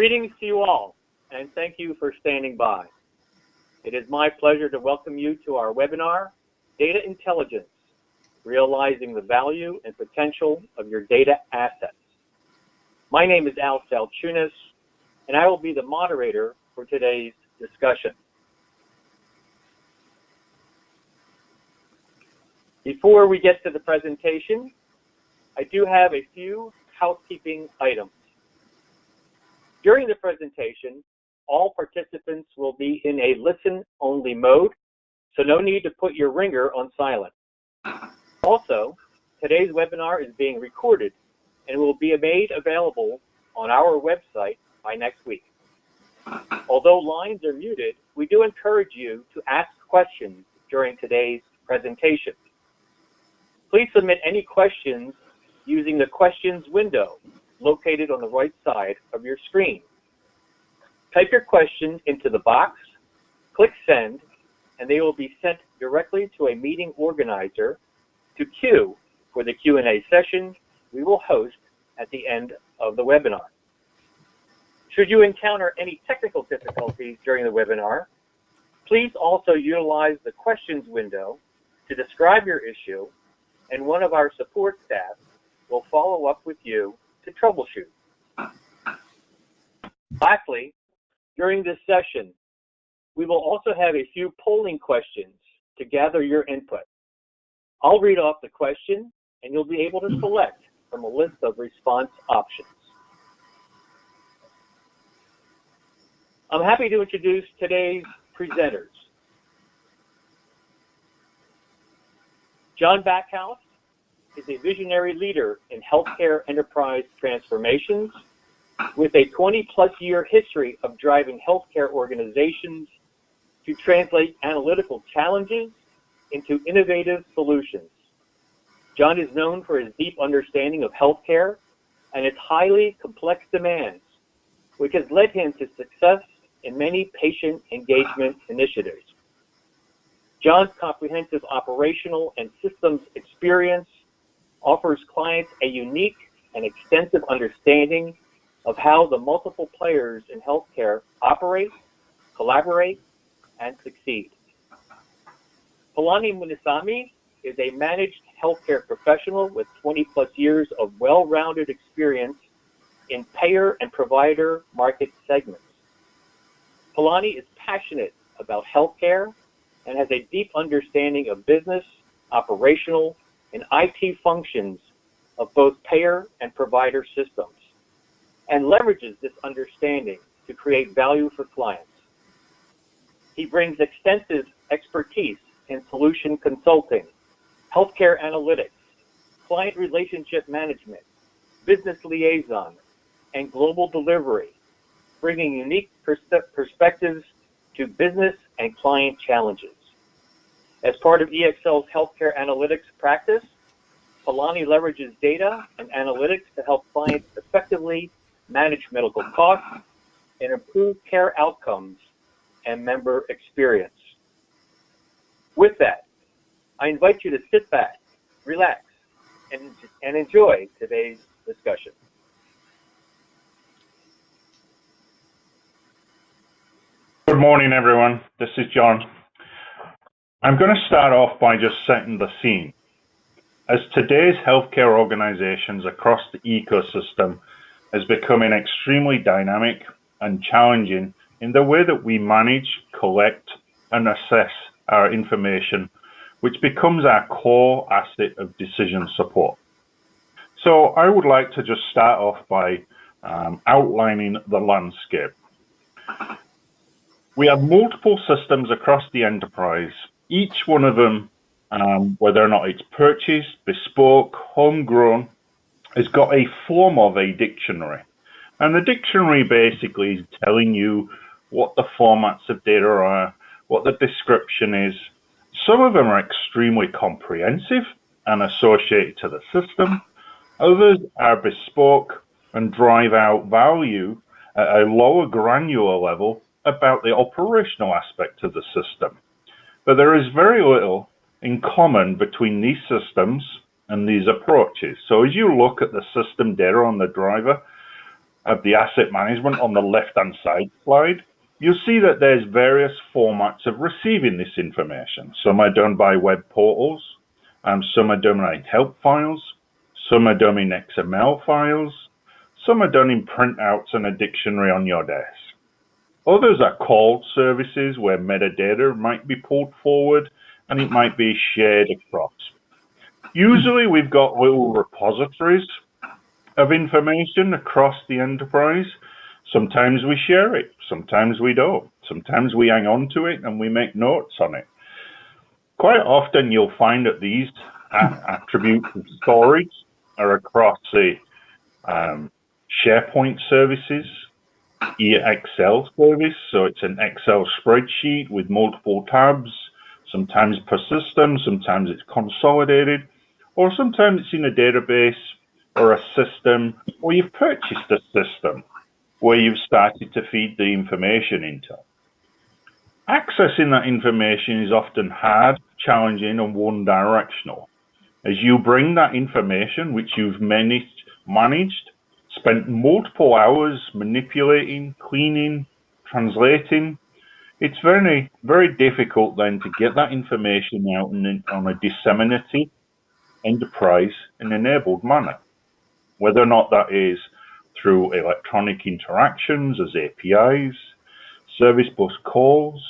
Greetings to you all, and thank you for standing by. It is my pleasure to welcome you to our webinar, Data Intelligence, Realizing the Value and Potential of Your Data Assets. My name is Al Salchunas, and I will be the moderator for today's discussion. Before we get to the presentation, I do have a few housekeeping items. During the presentation, all participants will be in a listen-only mode, so no need to put your ringer on silent. Also, today's webinar is being recorded and will be made available on our website by next week. Although lines are muted, we do encourage you to ask questions during today's presentation. Please submit any questions using the questions window located on the right side of your screen. Type your question into the box, click send, and they will be sent directly to a meeting organizer to queue for the Q&A session we will host at the end of the webinar. Should you encounter any technical difficulties during the webinar, please also utilize the questions window to describe your issue, and one of our support staff will follow up with you to troubleshoot. Lastly, during this session, we will also have a few polling questions to gather your input. I'll read off the question, and you'll be able to select from a list of response options. I'm happy to introduce today's presenters. John Backhouse is a visionary leader in healthcare enterprise transformations with a 20-plus year history of driving healthcare organizations to translate analytical challenges into innovative solutions. John is known for his deep understanding of healthcare and its highly complex demands, which has led him to success in many patient engagement initiatives. John's comprehensive operational and systems experience offers clients a unique and extensive understanding of how the multiple players in healthcare operate, collaborate, and succeed. Palani Munisamy is a managed healthcare professional with 20-plus years of well-rounded experience in payer and provider market segments. Palani is passionate about healthcare and has a deep understanding of business, operational, and IT functions of both payer and provider systems, and leverages this understanding to create value for clients. He brings extensive expertise in solution consulting, healthcare analytics, client relationship management, business liaison, and global delivery, bringing unique perspectives to business and client challenges. As part of EXL's healthcare analytics practice, Palani leverages data and analytics to help clients effectively manage medical costs and improve care outcomes and member experience. With that, I invite you to sit back, relax, and enjoy today's discussion. Good morning, everyone. This is John. I'm going to start off by just setting the scene. As today's healthcare organizations across the ecosystem is becoming extremely dynamic and challenging in the way that we manage, collect, and assess our information, which becomes our core asset of decision support. So I would like to just start off by outlining the landscape. We have multiple systems across the enterprise. Each one of them, whether or not it's purchased, bespoke, homegrown, has got a form of a dictionary. And the dictionary basically is telling you what the formats of data are, what the description is. Some of them are extremely comprehensive and associated to the system. Others are bespoke and drive out value at a lower granular level about the operational aspect of the system. But there is very little in common between these systems and these approaches. So as you look at the system data on the driver, of the asset management on the left-hand side slide, you'll see that there's various formats of receiving this information. Some are done by web portals, some are done by help files, some are done in XML files, some are done in printouts and a dictionary on your desk. Others are called services where metadata might be pulled forward and it might be shared across. Usually we've got little repositories of information across the enterprise. Sometimes we share it, sometimes we don't. Sometimes we hang on to it and we make notes on it. Quite often you'll find that these attributes of storage are across the SharePoint services, EXL service, so it's an Excel spreadsheet with multiple tabs, sometimes per system, sometimes it's consolidated, or sometimes it's in a database or a system, or you've purchased a system where you've started to feed the information into. Accessing that information is often hard, challenging, and one-directional. As you bring that information, which you've managed, spent multiple hours manipulating, cleaning, translating, it's very, very difficult then to get that information out on a disseminated enterprise and enabled manner. Whether or not that is through electronic interactions as APIs, service bus calls,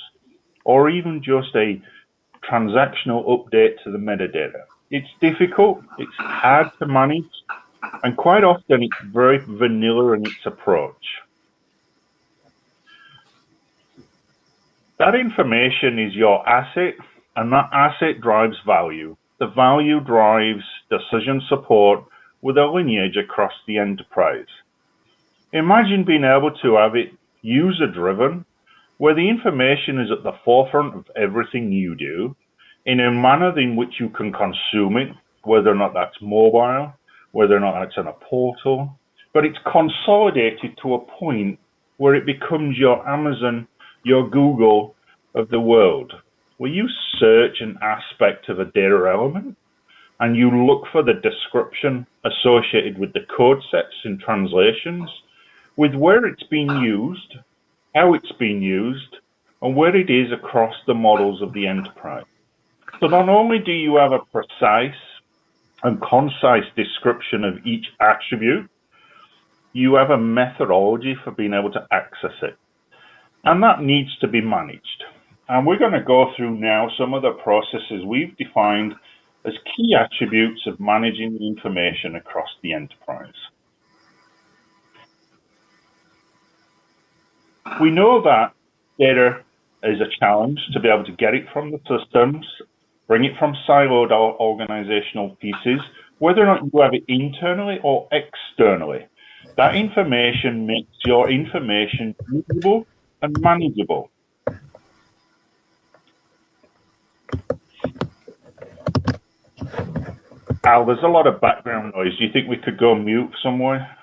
or even just a transactional update to the metadata. It's difficult, it's hard to manage, and quite often it's very vanilla in its approach. That information is your asset, and that asset drives value. The value drives decision support with a lineage across the enterprise. Imagine being able to have it user-driven, where the information is at the forefront of everything you do, in a manner in which you can consume it, whether or not that's mobile, whether or not that's on a portal, but it's consolidated to a point where it becomes your Amazon, your Google of the world, where you search an aspect of a data element and you look for the description associated with the code sets and translations, with where it's being used, how it's being used, and where it is across the models of the enterprise. So not only do you have a precise and concise description of each attribute, you have a methodology for being able to access it. And that needs to be managed. And we're going to go through now some of the processes we've defined as key attributes of managing the information across the enterprise. We know that data is a challenge to be able to get it from the systems, bring it from siloed organizational pieces, whether or not you have it internally or externally. That information makes your information usable and manageable. Al, there's a lot of background noise. Do you think we could go mute somewhere?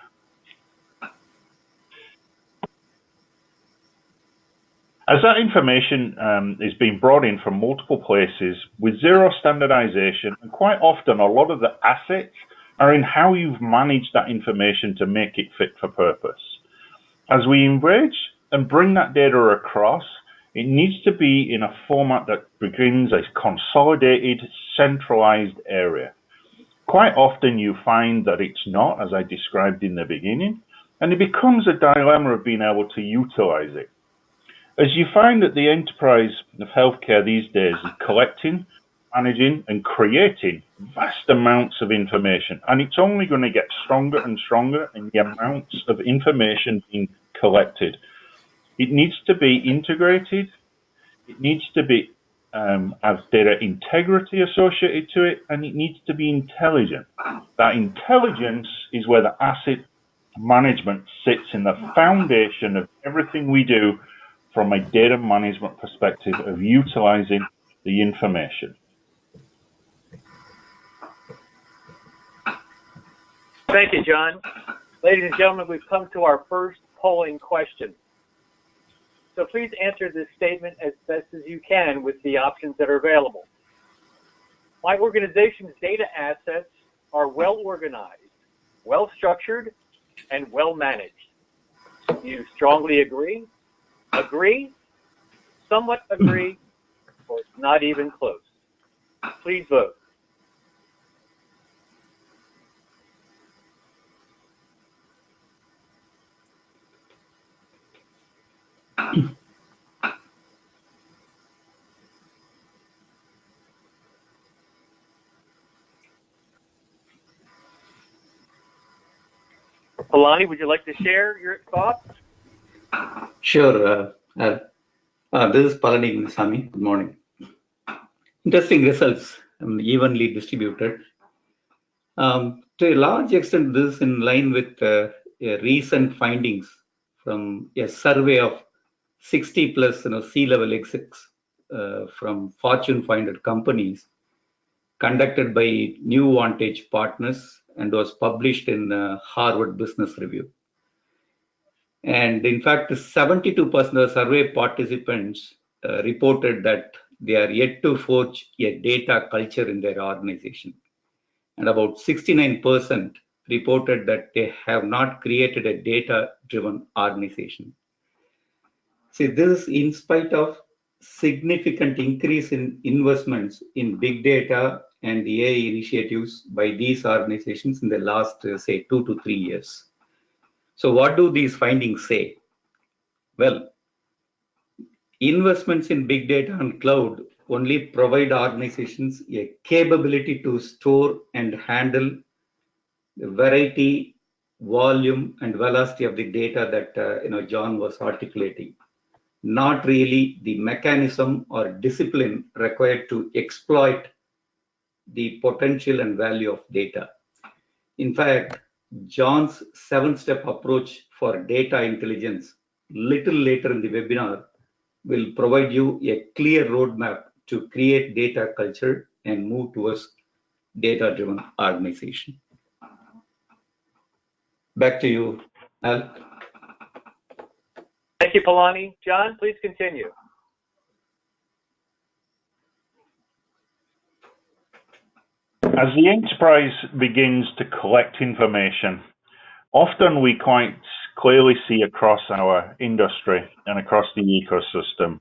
As that information is being brought in from multiple places with zero standardization, and quite often a lot of the assets are in how you've managed that information to make it fit for purpose. As we enrich and bring that data across, it needs to be in a format that begins a consolidated, centralized area. Quite often you find that it's not, as I described in the beginning, and it becomes a dilemma of being able to utilize it. As you find that the enterprise of healthcare these days is collecting, managing, and creating vast amounts of information, and it's only going to get stronger and stronger in the amounts of information being collected. It needs to be integrated, it needs to be have data integrity associated to it, and it needs to be intelligent. That intelligence is where the asset management sits in the foundation of everything we do from a data management perspective of utilizing the information. Thank you, John. Ladies and gentlemen, we've come to our first polling question. So please answer this statement as best as you can with the options that are available. My organization's data assets are well organized, well structured, and well managed. You strongly agree, agree, somewhat agree, or not even close? Please vote. Palani, would you like to share your thoughts? Sure. This is Palani Sami. Good morning. Interesting results, evenly distributed. To a large extent, this is in line with recent findings from a survey of 60 plus C-level execs from Fortune 500 companies conducted by New Vantage Partners and was published in Harvard Business Review. And in fact, 72% of survey participants reported that they are yet to forge a data culture in their organization. And about 69% reported that they have not created a data-driven organization. See, this is in spite of significant increase in investments in big data and the AI initiatives by these organizations in the last, say, 2 to 3 years. So what do these findings say? Well, investments in big data and cloud only provide organizations a capability to store and handle the variety, volume, and velocity of the data that John was articulating. Not really the mechanism or discipline required to exploit the potential and value of data. In fact, John's 7-step approach for data intelligence, little later in the webinar, will provide you a clear roadmap to create data culture and move towards data-driven organization. Back to you, Al. Thank you, Palani. John, please continue. As the enterprise begins to collect information, often we quite clearly see across our industry and across the ecosystem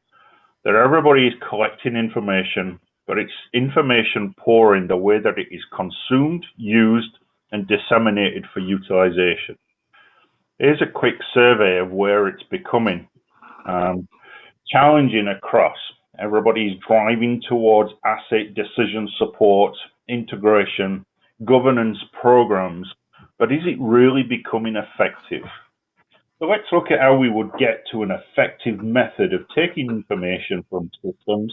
that everybody is collecting information, but it's information poor in the way that it is consumed, used, and disseminated for utilization. Here's a quick survey of where it's becoming challenging across. Everybody's driving towards asset decision support, integration, governance programs, but is it really becoming effective? So let's look at how we would get to an effective method of taking information from systems,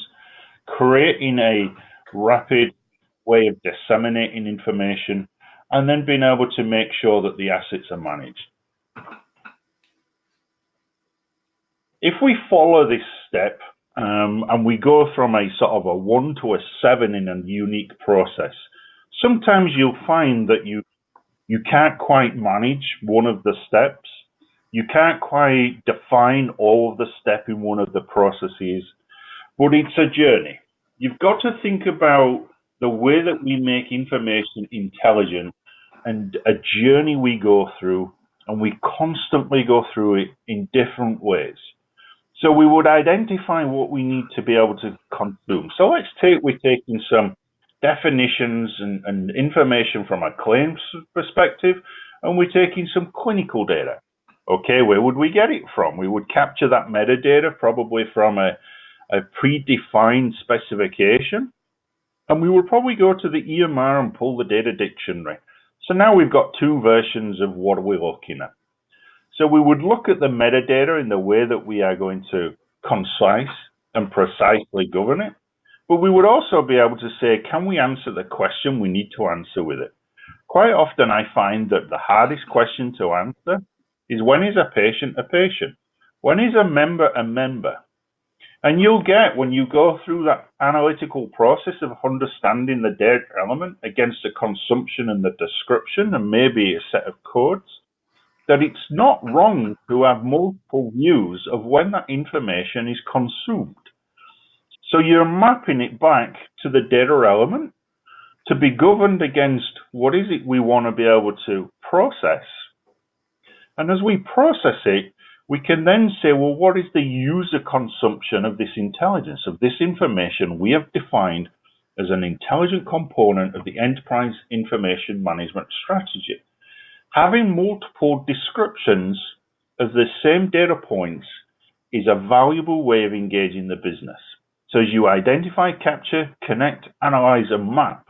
creating a rapid way of disseminating information, and then being able to make sure that the assets are managed. If we follow this step and we go from a sort of a 1 to a 7 in a unique process, sometimes you'll find that you can't quite manage one of the steps. You can't quite define all of the steps in one of the processes, but it's a journey. You've got to think about the way that we make information intelligent and a journey we go through, and we constantly go through it in different ways. So we would identify what we need to be able to consume. So we're taking some definitions and information from a claims perspective, and we're taking some clinical data. Okay, where would we get it from? We would capture that metadata probably from a predefined specification, and we would probably go to the EMR and pull the data dictionary. So now we've got 2 versions of what we're looking at. So we would look at the metadata in the way that we are going to concise and precisely govern it, but we would also be able to say, can we answer the question we need to answer with it? Quite often I find that the hardest question to answer is, when is a patient a patient? When is a member a member? And you'll get, when you go through that analytical process of understanding the data element against the consumption and the description and maybe a set of codes, that it's not wrong to have multiple views of when that information is consumed. So you're mapping it back to the data element to be governed against what is it we want to be able to process. And as we process it, We can then say, well, what is the user consumption of this intelligence, of this information we have defined as an intelligent component of the enterprise information management strategy? Having multiple descriptions of the same data points is a valuable way of engaging the business. So as you identify, capture, connect, analyze, and map,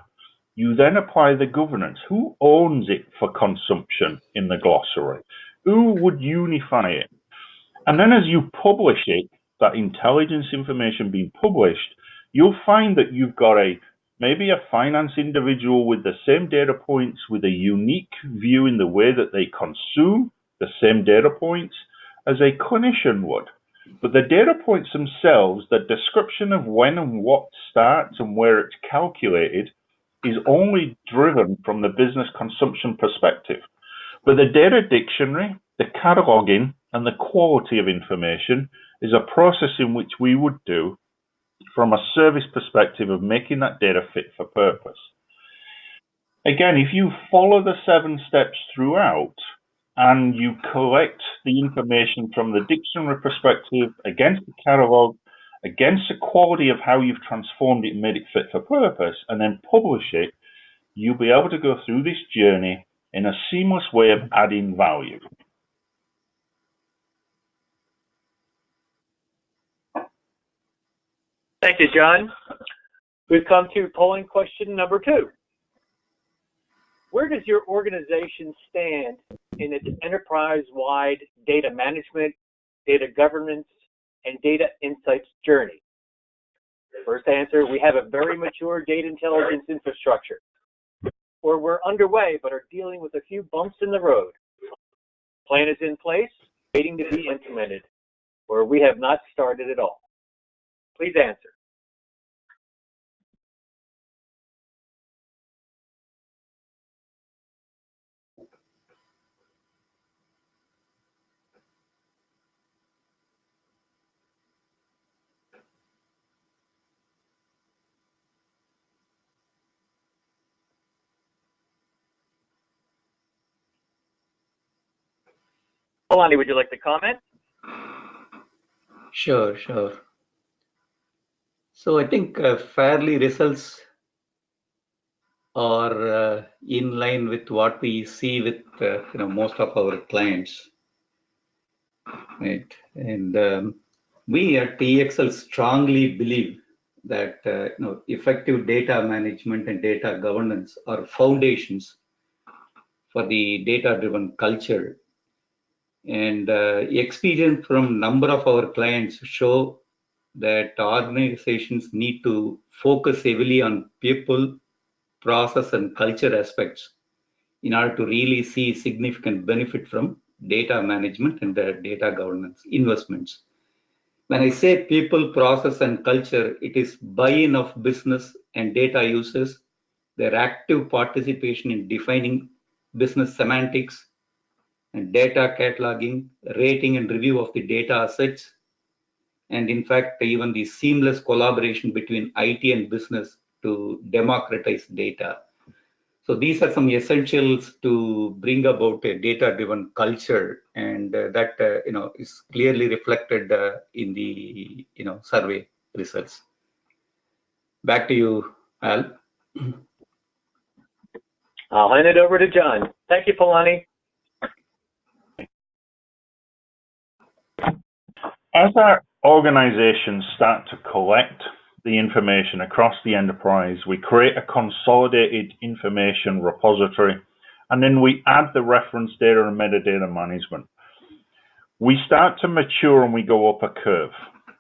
you then apply the governance. Who owns it for consumption in the glossary? Who would unify it? And then as you publish it, that intelligence information being published, you'll find that you've got maybe a finance individual with the same data points with a unique view in the way that they consume the same data points as a clinician would. But the data points themselves, the description of when and what starts and where it's calculated, is only driven from the business consumption perspective. But the data dictionary, the cataloging, and the quality of information is a process in which we would do from a service perspective of making that data fit for purpose. Again, if you follow the 7 steps throughout and you collect the information from the dictionary perspective against the catalog, against the quality of how you've transformed it and made it fit for purpose, and then publish it, you'll be able to go through this journey in a seamless way of adding value. Thank you, John. We've come to polling question number 2. Where does your organization stand in its enterprise-wide data management, data governance, and data insights journey? First answer, we have a very mature data intelligence infrastructure, or we're underway but are dealing with a few bumps in the road. Plan is in place, waiting to be implemented, or we have not started at all. Please answer. Alani, would you like to comment? Sure. So I think fairly results are in line with what we see with most of our clients, right? And we at EXL strongly believe that effective data management and data governance are foundations for the data-driven culture. And experience from number of our clients show that organizations need to focus heavily on people, process, and culture aspects in order to really see significant benefit from data management and the data governance investments. When I say people, process, and culture, it is buy-in of business and data users, their active participation in defining business semantics and data cataloging, rating and review of the data assets, and in fact, even the seamless collaboration between IT and business to democratize data. So these are some essentials to bring about a data-driven culture, and that is clearly reflected in the survey results. Back to you, Al. I'll hand it over to John. Thank you, Palani. As our organizations start to collect the information across the enterprise, we create a consolidated information repository, and then we add the reference data and metadata management. We start to mature and we go up a curve.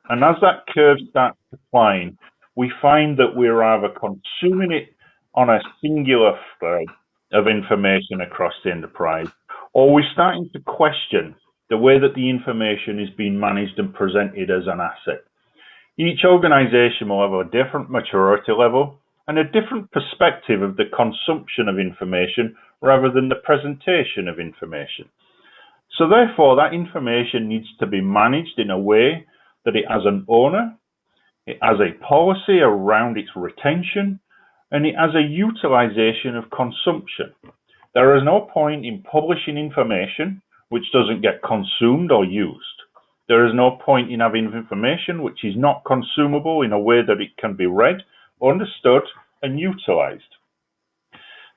And as that curve starts to climb, we find that we're either consuming it on a singular thread of information across the enterprise, or we're starting to question the way that the information is being managed and presented as an asset. Each organization will have a different maturity level and a different perspective of the consumption of information rather than the presentation of information. So therefore, that information needs to be managed in a way that it has an owner, it has a policy around its retention, and it has a utilization of consumption. There is no point in publishing information which doesn't get consumed or used. There is no point in having information which is not consumable in a way that it can be read, understood, and utilized.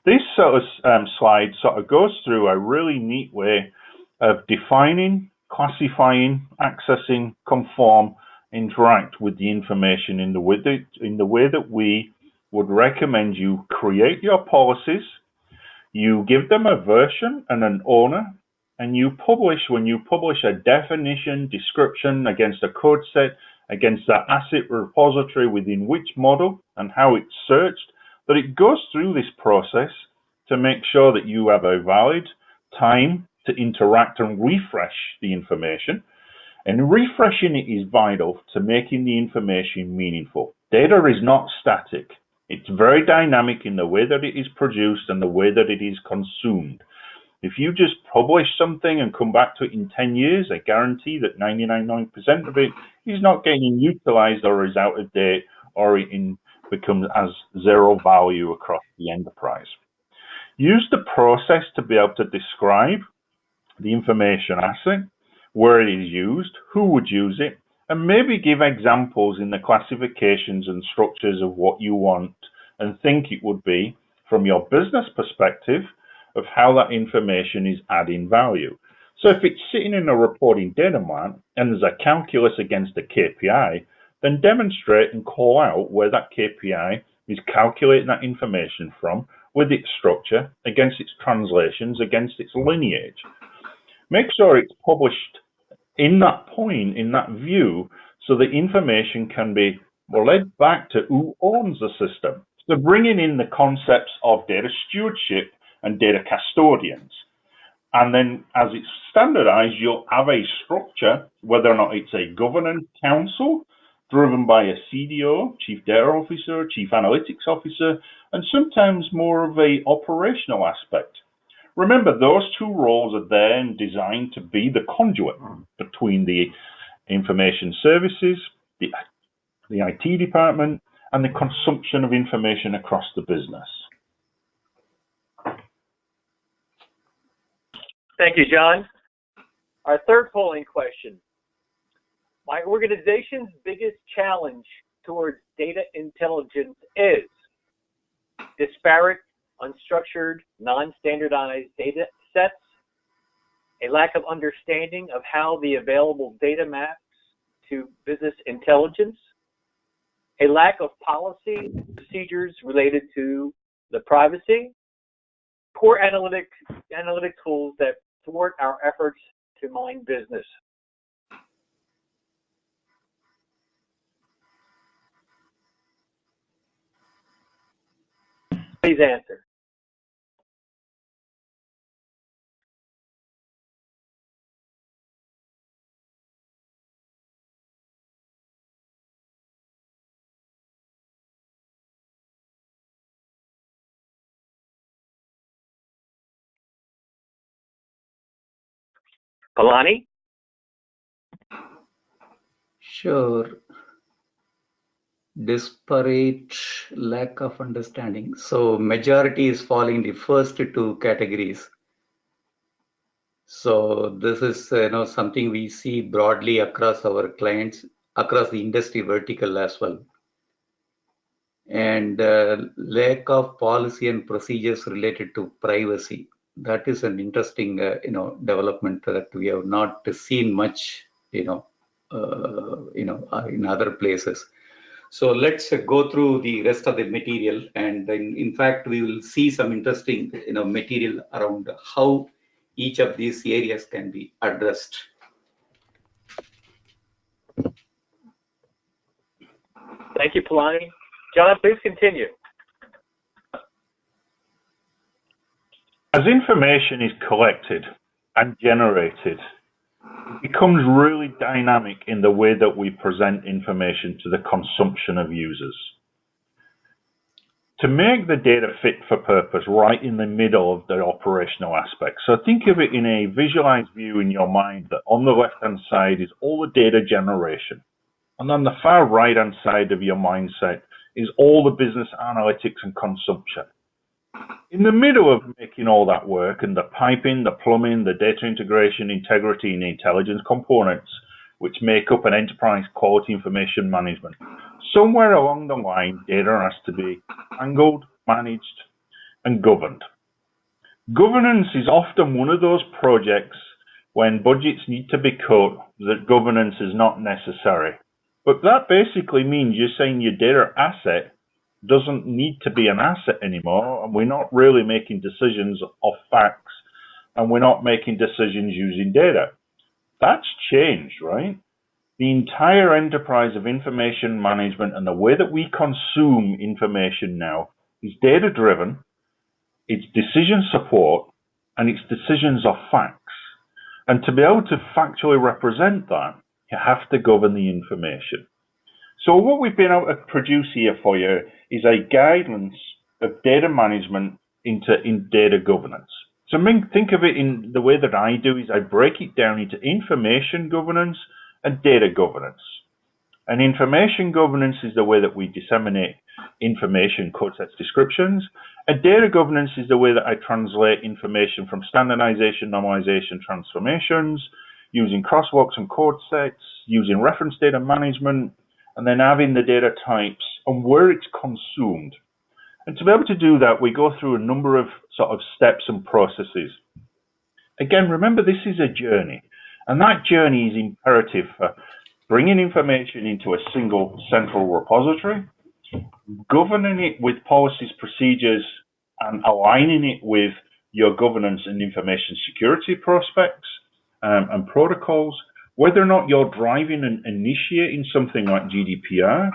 This sort of slide sort of goes through a really neat way of defining, classifying, accessing, conform, interact with the information in the way that we would recommend you create your policies, you give them a version and an owner, and you publish, when you publish a definition, description against a code set, against that asset repository within which model and how it's searched, that it goes through this process to make sure that you have a valid time to interact and refresh the information. And refreshing it is vital to making the information meaningful. Data is not static. It's very dynamic in the way that it is produced and the way that it is consumed. If you just publish something and come back to it in 10 years, I guarantee that 99% of it is not getting utilized or is out of date or it becomes as zero value across the enterprise. Use the process to be able to describe the information asset, where it is used, who would use it, and maybe give examples in the classifications and structures of what you want and think it would be from your business perspective of how that information is adding value. So if it's sitting in a reporting data mart and there's a calculus against a KPI, then demonstrate and call out where that KPI is calculating that information from with its structure, against its translations, against its lineage. Make sure it's published in that point, in that view, so the information can be led back to who owns the system. So bringing in the concepts of data stewardship and data custodians. And then as it's standardized, you'll have a structure, whether or not it's a governance council driven by a CDO, Chief Data Officer, Chief Analytics Officer, and sometimes more of a operational aspect. Remember, those two roles are there and designed to be the conduit between the information services, the IT department, and the consumption of information across the business. Thank you, John. Our third polling question. My organization's biggest challenge towards data intelligence is disparate, unstructured, non-standardized data sets, a lack of understanding of how the available data maps to business intelligence, a lack of policy procedures related to the privacy, poor analytic tools that thwart our efforts to mine business. Please answer. Palani? Sure. Disparate, lack of understanding. So majority is falling the first two categories. So this is something we see broadly across our clients, across the industry vertical as well. And lack of policy and procedures related to privacy. That is an interesting development that we have not seen much in other places. So let's go through the rest of the material, and in fact we will see some interesting material around how each of these areas can be addressed. Thank you, Palani. John, please continue. As information is collected and generated, it becomes really dynamic in the way that we present information to the consumption of users. To make the data fit for purpose right in the middle of the operational aspect. So think of it in a visualized view in your mind that on the left-hand side is all the data generation. And on the far right-hand side of your mindset is all the business analytics and consumption. In the middle of making all that work and the piping, the plumbing, the data integration, integrity, and intelligence components, which make up an enterprise quality information management. Somewhere along the line, data has to be handled, managed, and governed. Governance is often one of those projects when budgets need to be cut that governance is not necessary. But that basically means you're saying your data asset doesn't need to be an asset anymore, and we're not really making decisions off facts, and we're not making decisions using data. That's changed, right? The entire enterprise of information management and the way that we consume information now is data-driven, it's decision support, and it's decisions of facts. And to be able to factually represent that, you have to govern the information. So what we've been able to produce here for you is a guidance of data management in data governance. So think of it in the way that I do is I break it down into information governance and data governance. And information governance is the way that we disseminate information, code sets, descriptions. And data governance is the way that I translate information from standardization, normalization, transformations, using crosswalks and code sets, using reference data management, and then having the data types and where it's consumed. And to be able to do that, we go through a number of sort of steps and processes. Again, remember, this is a journey, and that journey is imperative for bringing information into a single central repository, governing it with policies, procedures, and aligning it with your governance and information security prospects and protocols, whether or not you're driving and initiating something like GDPR,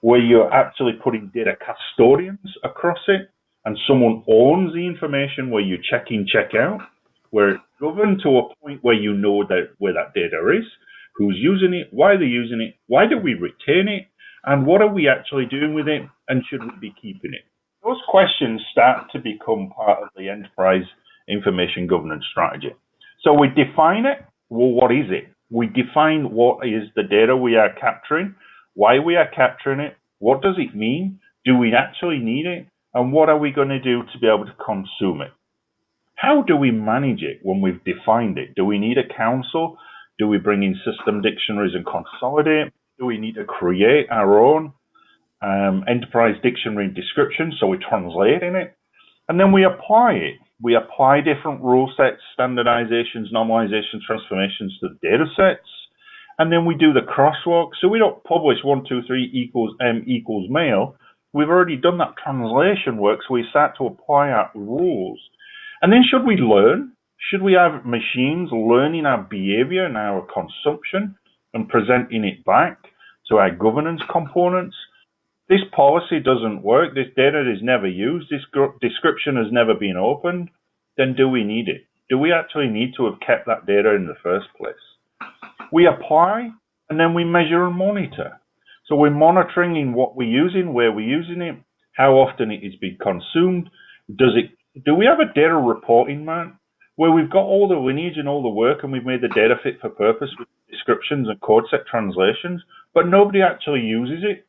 where you're actually putting data custodians across it, and someone owns the information where you check in, check out, where it's governed to a point where you know that where that data is, who's using it, why they're using it, why do we retain it, and what are we actually doing with it, and should we be keeping it? Those questions start to become part of the enterprise information governance strategy. So we define it. Well, what is it? We define what is the data we are capturing, why we are capturing it, what does it mean, do we actually need it, and what are we going to do to be able to consume it? How do we manage it when we've defined it? Do we need a council? Do we bring in system dictionaries and consolidate? Do we need to create our own enterprise dictionary description so we translate in it? And then we apply it. We apply different rule sets, standardizations, normalizations, transformations to the data sets. And then we do the crosswalk. So we don't publish 1, 2, 3 equals M equals male. We've already done that translation work, so we start to apply our rules. And then should we learn? Should we have machines learning our behavior and our consumption and presenting it back to our governance components? This policy doesn't work, this data is never used, this description has never been opened, then do we need it? Do we actually need to have kept that data in the first place? We apply, and then we measure and monitor. So we're monitoring in what we're using, where we're using it, how often it is being consumed. Do we have a data reporting man where we've got all the lineage and all the work and we've made the data fit for purpose with descriptions and code set translations, but nobody actually uses it?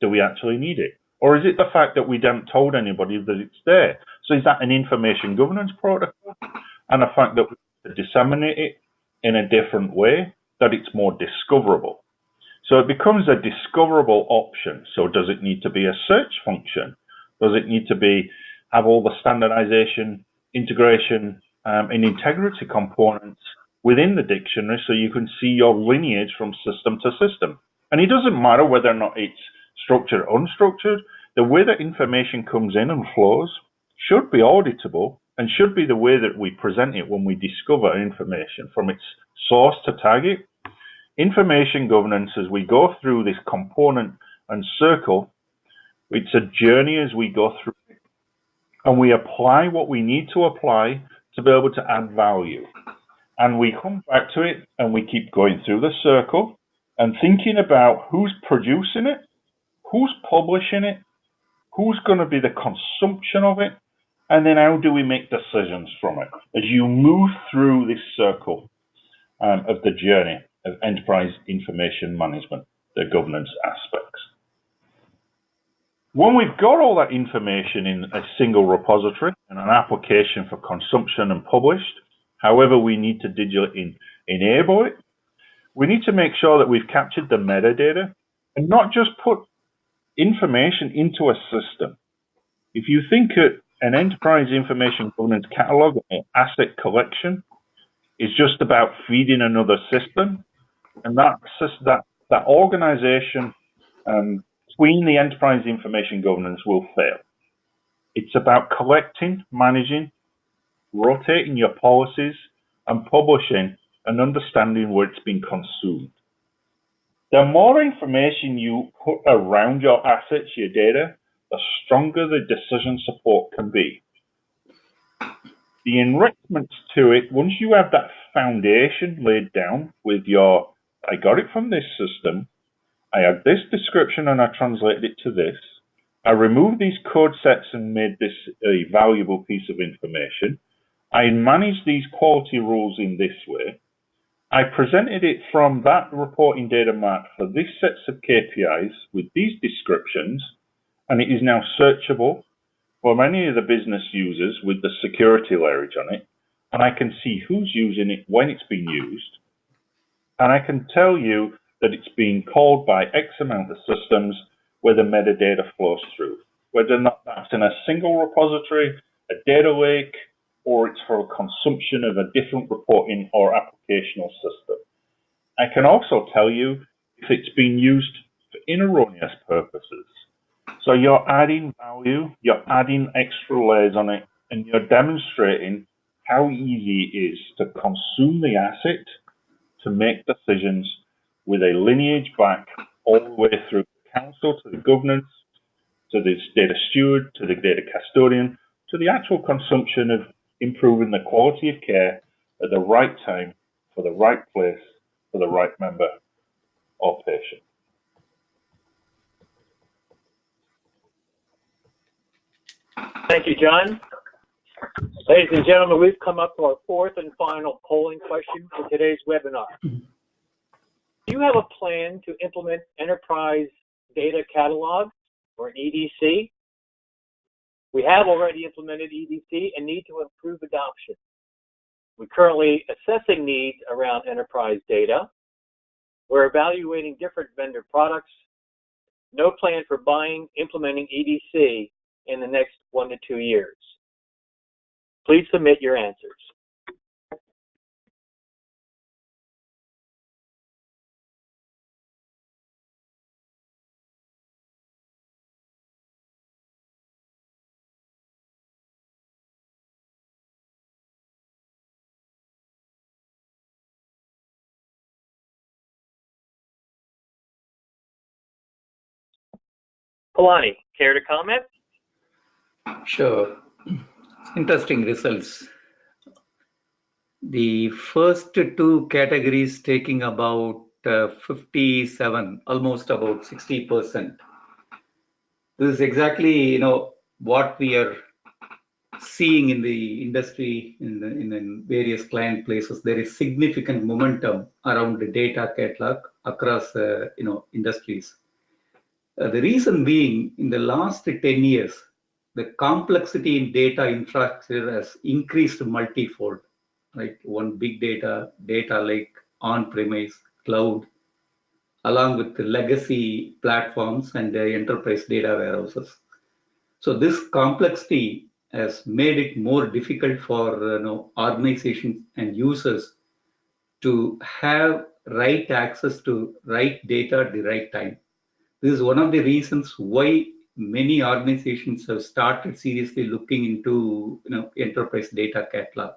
Do we actually need it? Or is it the fact that we haven't told anybody that it's there? So is that an information governance protocol? And the fact that we disseminate it in a different way, that it's more discoverable. So it becomes a discoverable option. So does it need to be a search function? Does it need to have all the standardization, integration, and integrity components within the dictionary so you can see your lineage from system to system? And it doesn't matter whether or not it's structured or unstructured, the way that information comes in and flows should be auditable and should be the way that we present it when we discover information from its source to target. Information governance, as we go through this component and circle, it's a journey as we go through it, and we apply what we need to apply to be able to add value. And we come back to it and we keep going through the circle and thinking about who's producing it, who's publishing it, who's going to be the consumption of it, and then how do we make decisions from it as you move through this circle of the journey of enterprise information management, the governance aspects. When we've got all that information in a single repository and an application for consumption and published, however we need to digitally enable it, we need to make sure that we've captured the metadata and not just put information into a system. If you think an enterprise information governance catalog or asset collection is just about feeding another system, and that organization between the enterprise information governance will fail. It's about collecting, managing, rotating your policies, and publishing and understanding where it's been consumed. The more information you put around your assets, your data, the stronger the decision support can be. The enrichments to it, once you have that foundation laid down with your, I got it from this system, I had this description and I translated it to this, I removed these code sets and made this a valuable piece of information, I managed these quality rules in this way, I presented it from that reporting data map for this sets of KPIs with these descriptions, and it is now searchable for many of the business users with the security leverage on it, and I can see who's using it, when it's been used, and I can tell you that it's being called by X amount of systems where the metadata flows through, whether or not that's in a single repository, a data lake, or it's for consumption of a different reporting or applicational system. I can also tell you if it's being used for erroneous purposes. So you're adding value, you're adding extra layers on it, and you're demonstrating how easy it is to consume the asset, to make decisions with a lineage back all the way through the council, to the governance, to the data steward, to the data custodian, to the actual consumption of improving the quality of care at the right time, for the right place, for the right member or patient. Thank you, John. Ladies and gentlemen, we've come up to our fourth and final polling question for today's webinar. Do you have a plan to implement Enterprise Data Catalog, or EDC? We have already implemented EDC and need to improve adoption. We're currently assessing needs around enterprise data. We're evaluating different vendor products. No plan for implementing EDC in the next 1 to 2 years. Please submit your answers. Kalani, care to comment? Sure. Interesting results. The first two categories taking about 57, almost about 60%. This is exactly what we are seeing in the industry, in various client places. There is significant momentum around the data catalog across industries. The reason being, in the last 10 years, the complexity in data infrastructure has increased multifold, right? One big data lake, on-premise, cloud, along with the legacy platforms and the enterprise data warehouses. So this complexity has made it more difficult for organizations and users to have right access to right data at the right time. This is one of the reasons why many organizations have started seriously looking into enterprise data catalog.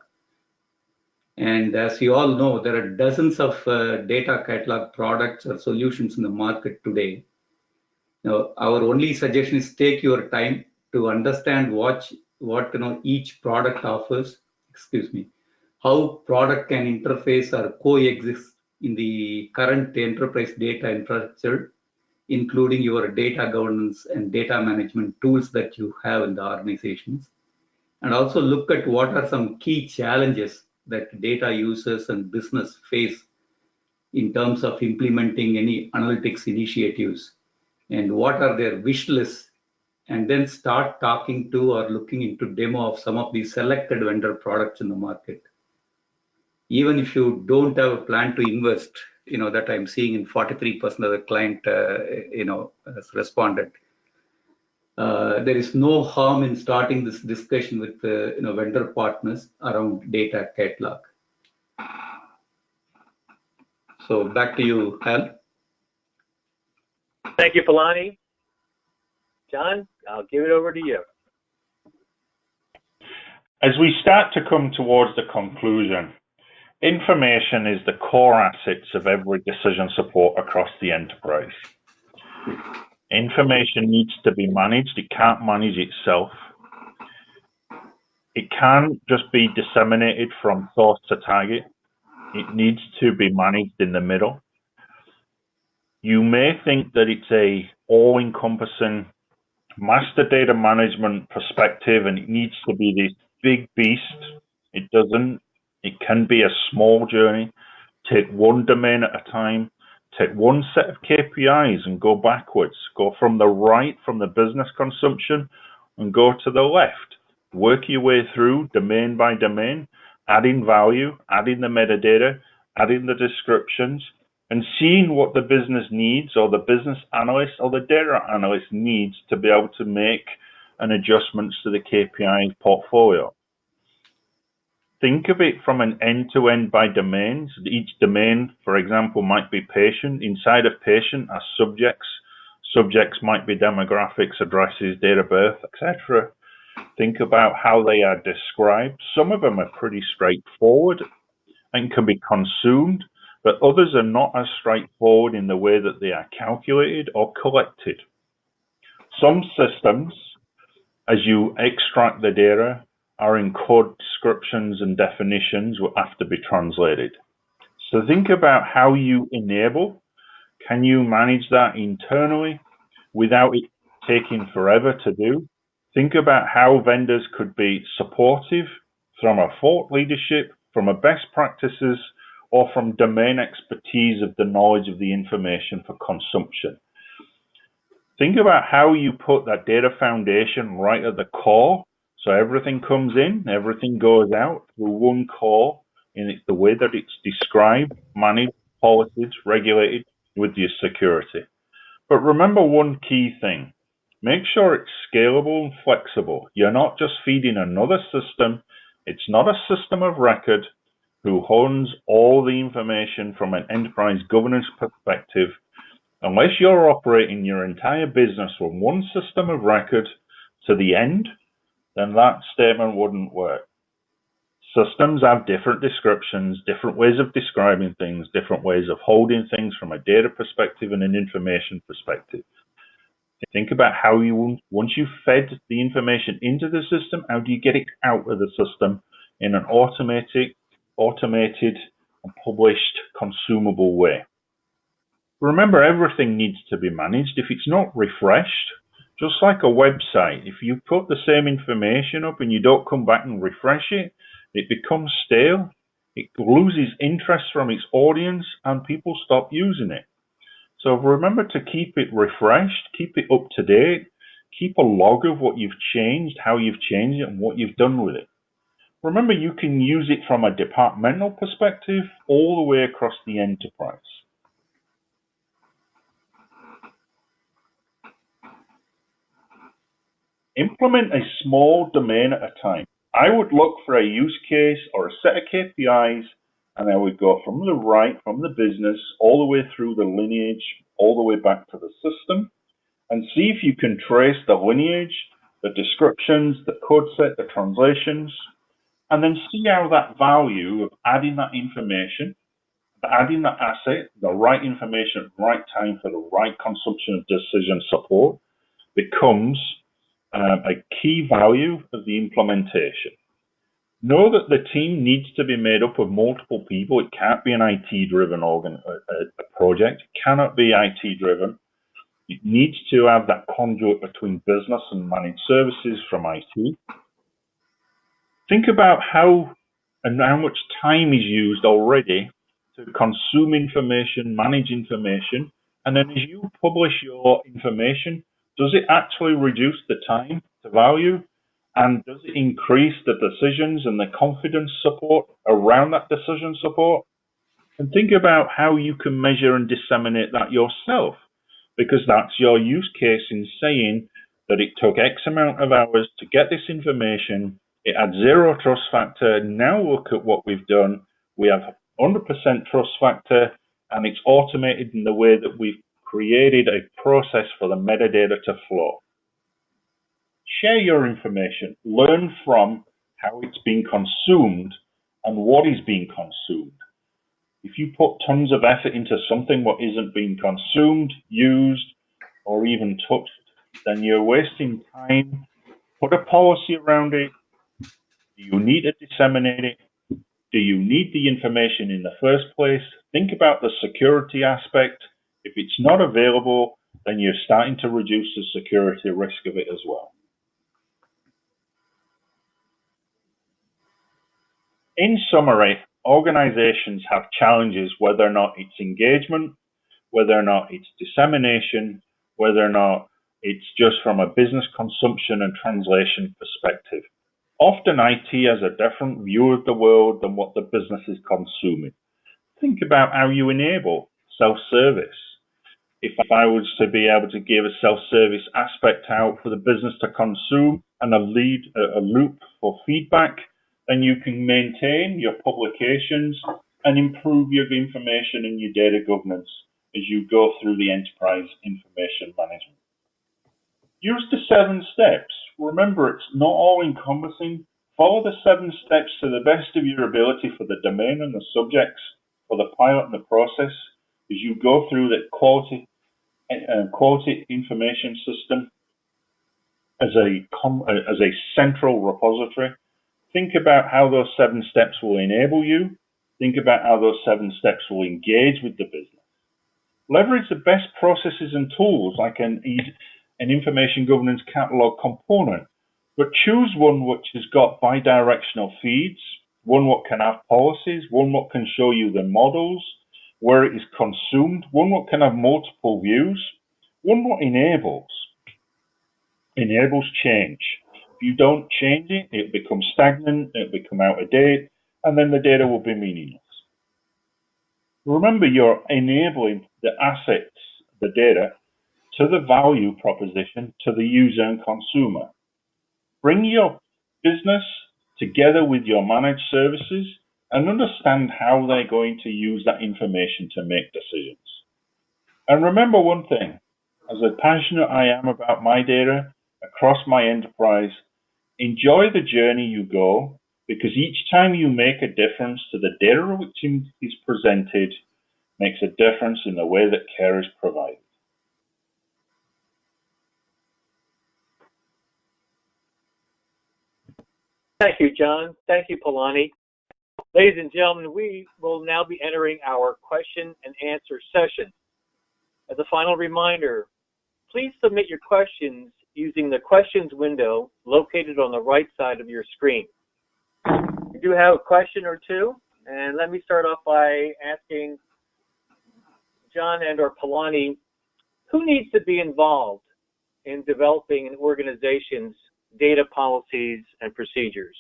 And as you all know, there are dozens of data catalog products or solutions in the market today. Now, our only suggestion is take your time to understand what each product offers. How product can interface or coexist in the current enterprise data infrastructure, including your data governance and data management tools that you have in the organizations. And also look at what are some key challenges that data users and business face in terms of implementing any analytics initiatives, and what are their wish lists, and then start talking to or looking into demo of some of these selected vendor products in the market. Even if you don't have a plan to invest, that I'm seeing in 43% of the client, has responded. There is no harm in starting this discussion with vendor partners around data catalog. So back to you, Hal. Thank you, Palani. John, I'll give it over to you. As we start to come towards the conclusion, information is the core assets of every decision support across the enterprise. Information needs to be managed. It can't manage itself. It can't just be disseminated from source to target. It needs to be managed in the middle. You may think that it's a all-encompassing master data management perspective and it needs to be this big beast. It doesn't. It can be a small journey. Take one domain at a time. Take one set of KPIs and go backwards. Go from the right, from the business consumption, and go to the left. Work your way through domain by domain, adding value, adding the metadata, adding the descriptions, and seeing what the business needs, or the business analyst or the data analyst needs to be able to make an adjustments to the KPI portfolio. Think of it from an end-to-end by domains. Each domain, for example, might be patient. Inside of patient are subjects. Subjects might be demographics, addresses, date of birth, etc. Think about how they are described. Some of them are pretty straightforward and can be consumed, but others are not as straightforward in the way that they are calculated or collected. Some systems, as you extract the data, are in code descriptions and definitions will have to be translated. So think about how you enable. Can you manage that internally without it taking forever to do? Think about how vendors could be supportive from a thought leadership, from a best practices, or from domain expertise of the knowledge of the information for consumption. Think about how you put that data foundation right at the core. So everything comes in, everything goes out through one core, and it's the way that it's described, managed, policed, regulated with your security. But remember one key thing. Make sure it's scalable and flexible. You're not just feeding another system. It's not a system of record who owns all the information from an enterprise governance perspective. Unless you're operating your entire business from one system of record to the end, then that statement wouldn't work. Systems have different descriptions, different ways of describing things, different ways of holding things from a data perspective and an information perspective. Think about how you, once you've fed the information into the system, how do you get it out of the system in an automated and published consumable way? Remember, everything needs to be managed. If it's not refreshed, just like a website, if you put the same information up and you don't come back and refresh it, it becomes stale, it loses interest from its audience, and people stop using it. So remember to keep it refreshed, keep it up to date, keep a log of what you've changed, how you've changed it, and what you've done with it. Remember, you can use it from a departmental perspective all the way across the enterprise. Implement a small domain at a time. I would look for a use case or a set of KPIs, and I would go from the right, from the business, all the way through the lineage, all the way back to the system, and see if you can trace the lineage, the descriptions, the code set, the translations, and then see how that value of adding that information, adding that asset, the right information at the right time for the right consumption of decision support becomes a key value of the implementation. Know that the team needs to be made up of multiple people. It can't be an IT-driven project. It cannot be IT-driven. It needs to have that conduit between business and managed services from IT. Think about how much time is used already to consume information, manage information, and then as you publish your information, does it actually reduce the time to value? And does it increase the decisions and the confidence support around that decision support? And think about how you can measure and disseminate that yourself, because that's your use case in saying that it took X amount of hours to get this information, it had zero trust factor, now look at what we've done, we have 100% trust factor, and it's automated in the way that we've created a process for the metadata to flow. Share your information, learn from how it's being consumed and what is being consumed. If you put tons of effort into something what isn't being consumed, used, or even touched, then you're wasting time. Put a policy around it. Do you need to disseminate it? Do you need the information in the first place? Think about the security aspect. If it's not available, then you're starting to reduce the security risk of it as well. In summary, organizations have challenges whether or not it's engagement, whether or not it's dissemination, whether or not it's just from a business consumption and translation perspective. Often IT has a different view of the world than what the business is consuming. Think about how you enable self-service. If I was to be able to give a self-service aspect out for the business to consume and a loop for feedback, then you can maintain your publications and improve your information and your data governance as you go through the enterprise information management. Use the 7 steps. Remember, it's not all encompassing. Follow the 7 steps to the best of your ability for the domain and the subjects, for the pilot and the process, as you go through the quality information system as a central repository. Think about how those 7 steps will enable you. Think about how those 7 steps will engage with the business. Leverage the best processes and tools like an information governance catalog component, but choose one which has got bi-directional feeds, one what can have policies, one what can show you the models, where it is consumed, one what can have multiple views, one what enables change. If you don't change it, it becomes stagnant, it becomes out of date, and then the data will be meaningless. Remember, you're enabling the assets, the data, to the value proposition to the user and consumer. Bring your business together with your managed services and understand how they're going to use that information to make decisions. And remember one thing, as passionate I am about my data across my enterprise, enjoy the journey you go, because each time you make a difference to the data which is presented makes a difference in the way that care is provided. Thank you, John. Thank you, Palani. Ladies and gentlemen, we will now be entering our question and answer session. As a final reminder, please submit your questions using the questions window located on the right side of your screen. We do have a question or two, and let me start off by asking John and or Palani, who needs to be involved in developing an organization's data policies and procedures?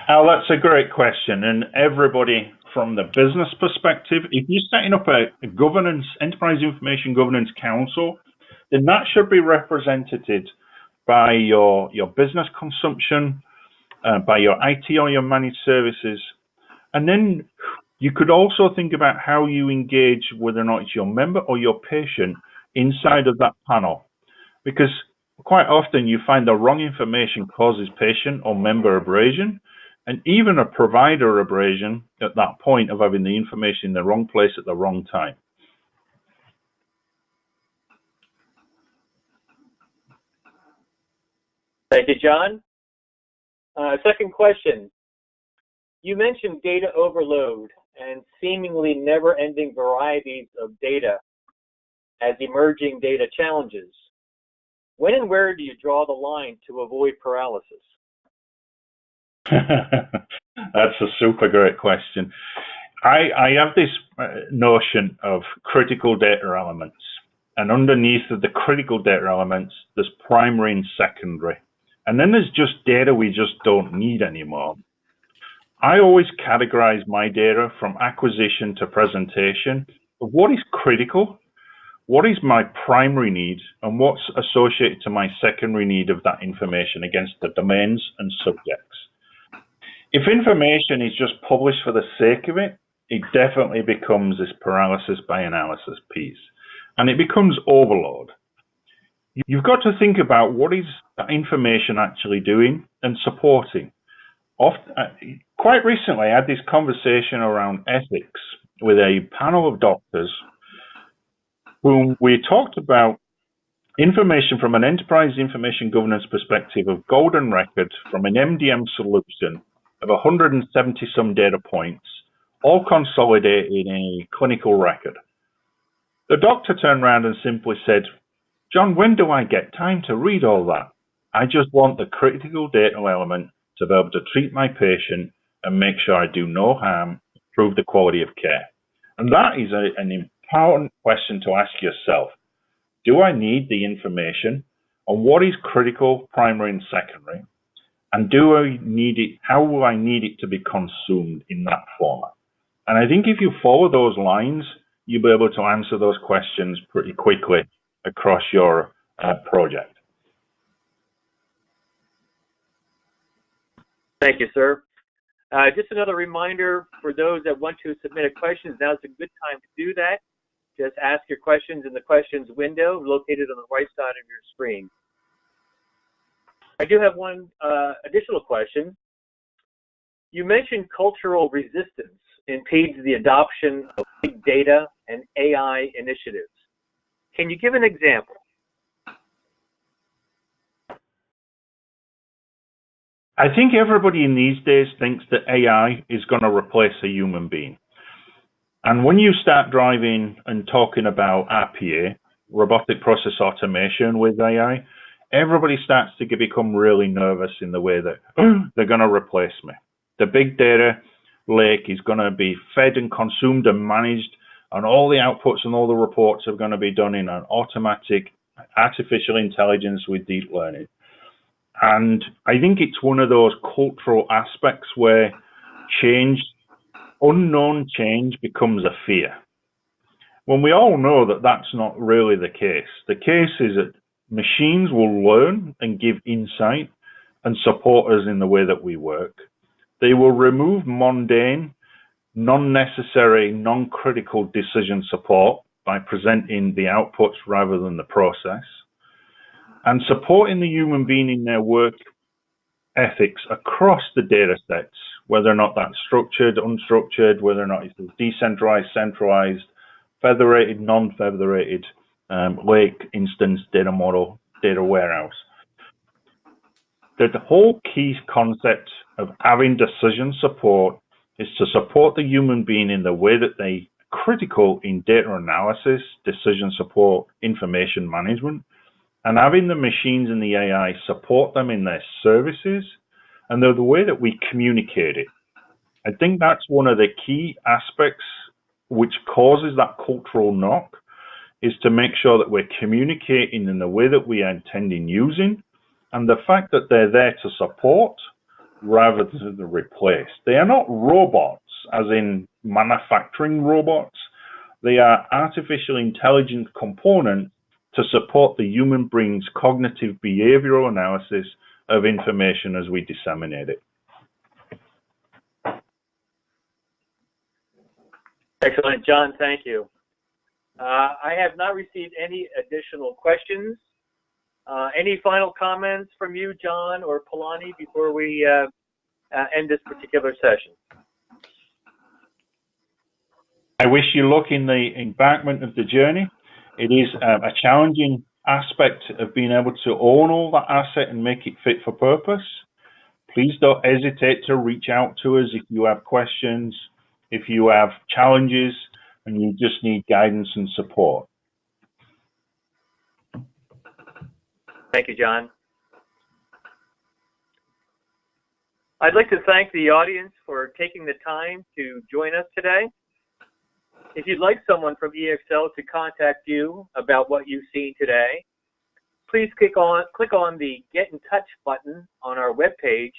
Al, that's a great question. And everybody from the business perspective, if you're setting up a enterprise information governance council, then that should be represented by your business consumption, by your IT or your managed services. And then you could also think about how you engage, whether or not it's your member or your patient inside of that panel. Because quite often you find the wrong information causes patient or member abrasion, and even a provider abrasion at that point of having the information in the wrong place at the wrong time. Thank you, John. Second question. You mentioned data overload and seemingly never-ending varieties of data as emerging data challenges. When and where do you draw the line to avoid paralysis? That's a super great question. I have this notion of critical data elements, and underneath of the critical data elements, there's primary and secondary. And then there's just data we just don't need anymore. I always categorize my data from acquisition to presentation of what is critical, what is my primary need, and what's associated to my secondary need of that information against the domains and subjects. If information is just published for the sake of it, it definitely becomes this paralysis by analysis piece, and it becomes overload. You've got to think about what is that information actually doing and supporting. Quite recently, I had this conversation around ethics with a panel of doctors whom we talked about information from an enterprise information governance perspective of golden record from an MDM solution of 170 some data points, all consolidated in a clinical record. The doctor turned around and simply said, "John, when do I get time to read all that? I just want the critical data element to be able to treat my patient and make sure I do no harm, improve the quality of care." And that is an important question to ask yourself. Do I need the information on what is critical, primary and secondary? And do I need it? How will I need it to be consumed in that format? And I think if you follow those lines, you'll be able to answer those questions pretty quickly across your project. Thank you, sir. Just another reminder for those that want to submit a question, now's a good time to do that. Just ask your questions in the questions window located on the right side of your screen. I do have one additional question. You mentioned cultural resistance impedes the adoption of big data and AI initiatives. Can you give an example? I think everybody in these days thinks that AI is going to replace a human being. And when you start driving and talking about RPA, robotic process automation with AI, everybody starts to become really nervous in the way that they're going to replace me. The big data lake is going to be fed and consumed and managed, and all the outputs and all the reports are going to be done in an automatic artificial intelligence with deep learning. And I think it's one of those cultural aspects where change, unknown change, becomes a fear. When we all know that that's not really the case. The case is that machines will learn and give insight and support us in the way that we work. They will remove mundane, non-necessary, non-critical decision support by presenting the outputs rather than the process, and supporting the human being in their work ethics across the data sets, whether or not that's structured, unstructured, whether or not it's decentralized, centralized, federated, non-federated, lake, instance, data model, data warehouse. The whole key concept of having decision support is to support the human being in the way that they are critical in data analysis, decision support, information management, and having the machines and the AI support them in their services and the way that we communicate it. I think that's one of the key aspects which causes that cultural knock, is to make sure that we're communicating in the way that we are intending using, and the fact that they're there to support rather than to replace. They are not robots, as in manufacturing robots. They are artificial intelligence components to support the human brain's cognitive behavioral analysis of information as we disseminate it. Excellent, John, thank you. I have not received any additional questions. Any final comments from you, John or Palani, before we end this particular session? I wish you luck in the embankment of the journey. It is a challenging aspect of being able to own all that asset and make it fit for purpose. Please don't hesitate to reach out to us if you have questions, if you have challenges, and you just need guidance and support. Thank you, John. I'd like to thank the audience for taking the time to join us today. If you'd like someone from EXL to contact you about what you've seen today, please click on the Get in Touch button on our webpage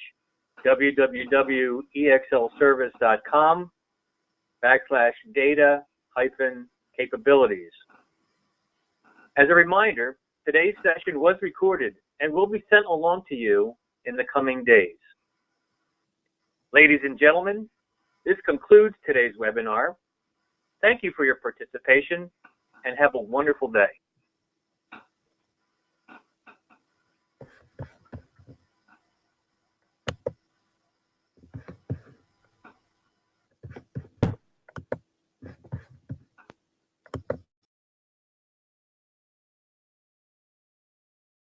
www.exlservice.com/data-capabilities. As a reminder, today's session was recorded and will be sent along to you in the coming days. Ladies and gentlemen, this concludes today's webinar. Thank you for your participation and have a wonderful day.